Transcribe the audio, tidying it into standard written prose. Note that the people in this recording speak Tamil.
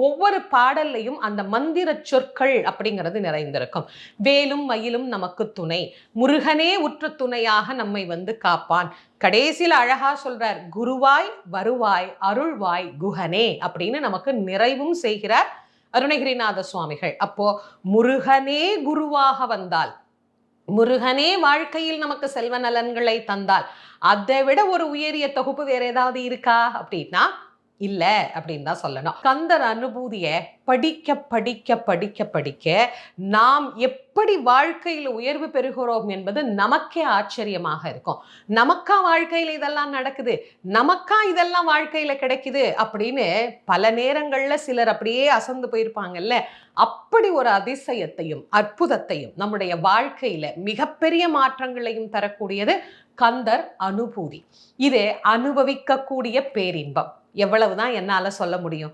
ஒவ்வொரு பாடல்லையும் அந்த மந்திர சொற்கள் அப்படிங்கிறது நிறைந்திருக்கும். வேலும் மயிலும் நமக்கு துணை, முருகனே உற்ற துணையாக நம்மை காப்பான். கடைசியில் அழகா சொல்றார், குருவாய் வருவாய் அருள்வாய் குஹனே அப்படின்னு நமக்கு நிறைவும் செய்கிறார் அருணகிரிநாத சுவாமிகள். அப்போ முருகனே குருவாக வந்தால், முருகனே வாழ்க்கையில் நமக்கு செல்வ நலன்களை தந்தால், அதை விட ஒரு உயரிய தொகுப்பு வேற ஏதாவது இருக்கா அப்படின்னா இல்ல அப்படின்னு தான் சொல்லணும். கந்தர் அனுபூதிய படிக்க படிக்க படிக்க படிக்க நாம் எப்படி வாழ்க்கையில் உயர்வு பெறுகிறோம் என்பது நமக்கே ஆச்சரியமாக இருக்கும். நமக்கா வாழ்க்கையில இதெல்லாம் நடக்குது, நமக்கா இதெல்லாம் வாழ்க்கையில கிடைக்குது அப்படின்னு பல நேரங்கள்ல சிலர் அப்படியே அசந்து போயிருப்பாங்கல்ல. அப்படி ஒரு அதிசயத்தையும் அற்புதத்தையும் நம்முடைய வாழ்க்கையில மிகப்பெரிய மாற்றங்களையும் தரக்கூடியது கந்தர் அனுபூதி. இது அனுபவிக்கக்கூடிய பேரின்பம். எவ்வளவுதான் என்னால சொல்ல முடியும்.